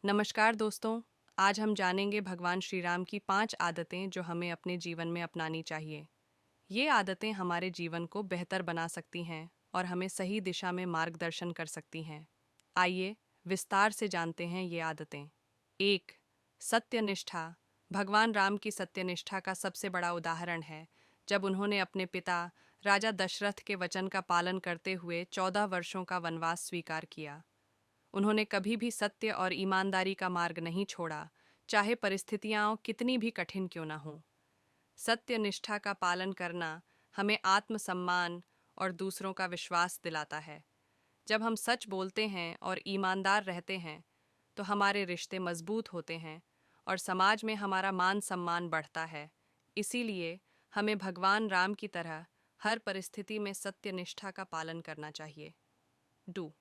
नमस्कार दोस्तों। आज हम जानेंगे भगवान श्री राम की 5 आदतें जो हमें अपने जीवन में अपनानी चाहिए। ये आदतें हमारे जीवन को बेहतर बना सकती हैं और हमें सही दिशा में मार्गदर्शन कर सकती हैं। आइए विस्तार से जानते हैं ये आदतें। 1. सत्यनिष्ठा। भगवान राम की सत्यनिष्ठा का सबसे बड़ा उदाहरण है जब उन्होंने अपने पिता राजा दशरथ के वचन का पालन करते हुए 14 वर्षों का वनवास स्वीकार किया। उन्होंने कभी भी सत्य और ईमानदारी का मार्ग नहीं छोड़ा, चाहे परिस्थितियां कितनी भी कठिन क्यों न हों। सत्य निष्ठा का पालन करना हमें आत्मसम्मान और दूसरों का विश्वास दिलाता है। जब हम सच बोलते हैं और ईमानदार रहते हैं, तो हमारे रिश्ते मजबूत होते हैं और समाज में हमारा मान सम्मान बढ़ता है। इसीलिए हमें भगवान राम की तरह हर परिस्थिति में सत्य निष्ठा का पालन करना चाहिए। 2.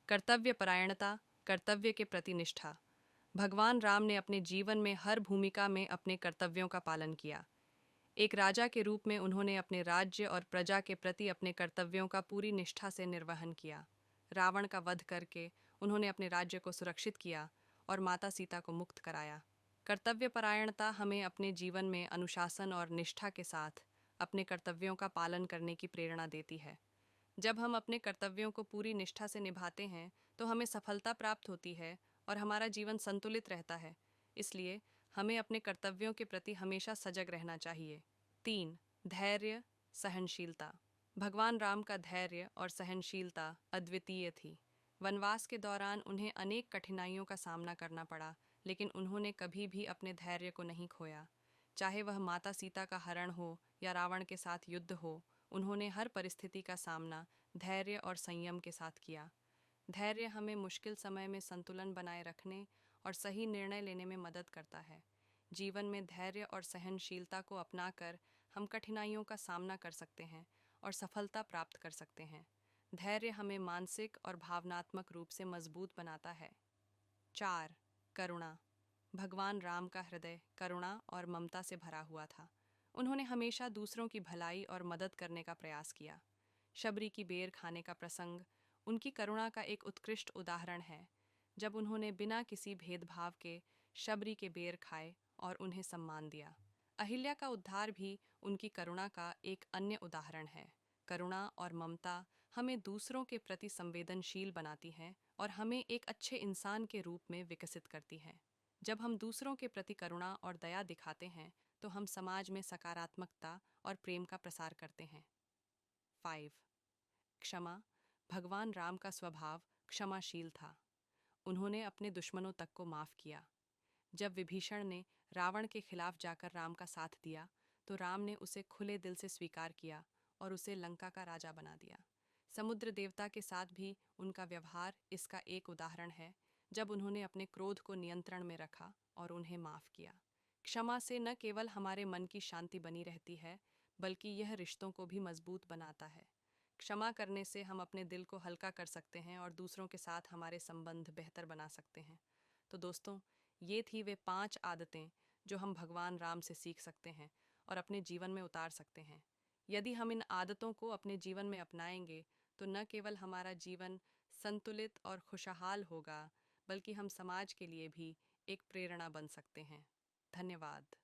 कर्तव्य परायणता, कर्तव्य के प्रति निष्ठा। भगवान राम ने अपने जीवन में हर भूमिका में अपने कर्तव्यों का पालन किया। एक राजा के रूप में उन्होंने अपने राज्य और प्रजा के प्रति अपने कर्तव्यों का पूरी निष्ठा से निर्वहन किया। रावण का वध करके उन्होंने अपने राज्य को सुरक्षित किया और माता सीता को मुक्त कराया। कर्तव्य परायणता हमें अपने जीवन में अनुशासन और निष्ठा के साथ अपने कर्तव्यों का पालन करने की प्रेरणा देती है। जब हम अपने कर्तव्यों को पूरी निष्ठा से निभाते हैं, तो हमें सफलता प्राप्त होती है और हमारा जीवन संतुलित रहता है। इसलिए हमें अपने कर्तव्यों के प्रति हमेशा सजग रहना चाहिए। 3. धैर्य, सहनशीलता। भगवान राम का धैर्य और सहनशीलता अद्वितीय थी। वनवास के दौरान उन्हें अनेक कठिनाइयों का सामना करना पड़ा, लेकिन उन्होंने कभी भी अपने धैर्य को नहीं खोया। चाहे वह माता सीता का हरण हो या रावण के साथ युद्ध हो, उन्होंने हर परिस्थिति का सामना धैर्य और संयम के साथ किया। धैर्य हमें मुश्किल समय में संतुलन बनाए रखने और सही निर्णय लेने में मदद करता है। जीवन में धैर्य और सहनशीलता को अपनाकर हम कठिनाइयों का सामना कर सकते हैं और सफलता प्राप्त कर सकते हैं। धैर्य हमें मानसिक और भावनात्मक रूप से मजबूत बनाता है। 4. करुणा। भगवान राम का हृदय करुणा और ममता से भरा हुआ था। उन्होंने हमेशा दूसरों की भलाई और मदद करने का प्रयास किया। शबरी की बेर खाने का प्रसंग उनकी करुणा का एक उत्कृष्ट उदाहरण है, जब उन्होंने बिना किसी भेदभाव के शबरी के बेर खाए और उन्हें सम्मान दिया। अहिल्या का उद्धार भी उनकी करुणा का एक अन्य उदाहरण है। करुणा और ममता हमें दूसरों के प्रति संवेदनशील बनाती हैं और हमें एक अच्छे इंसान के रूप में विकसित करती हैं। जब हम दूसरों के प्रति करुणा और दया दिखाते हैं, तो हम समाज में सकारात्मकता और प्रेम का प्रसार करते हैं। 5. क्षमा। भगवान राम का स्वभाव क्षमाशील था। उन्होंने अपने दुश्मनों तक को माफ किया। जब विभीषण ने रावण के खिलाफ जाकर राम का साथ दिया, तो राम ने उसे खुले दिल से स्वीकार किया और उसे लंका का राजा बना दिया। समुद्र देवता के साथ भी उनका व्यवहार इसका एक उदाहरण है, जब उन्होंने अपने क्रोध को नियंत्रण में रखा और उन्हें माफ किया। क्षमा से न केवल हमारे मन की शांति बनी रहती है, बल्कि यह रिश्तों को भी मजबूत बनाता है। क्षमा करने से हम अपने दिल को हल्का कर सकते हैं और दूसरों के साथ हमारे संबंध बेहतर बना सकते हैं। तो दोस्तों, ये थी वे 5 आदतें जो हम भगवान राम से सीख सकते हैं और अपने जीवन में उतार सकते हैं। यदि हम इन आदतों को अपने जीवन में अपनाएंगे, तो न केवल हमारा जीवन संतुलित और खुशहाल होगा, बल्कि हम समाज के लिए भी एक प्रेरणा बन सकते हैं। धन्यवाद।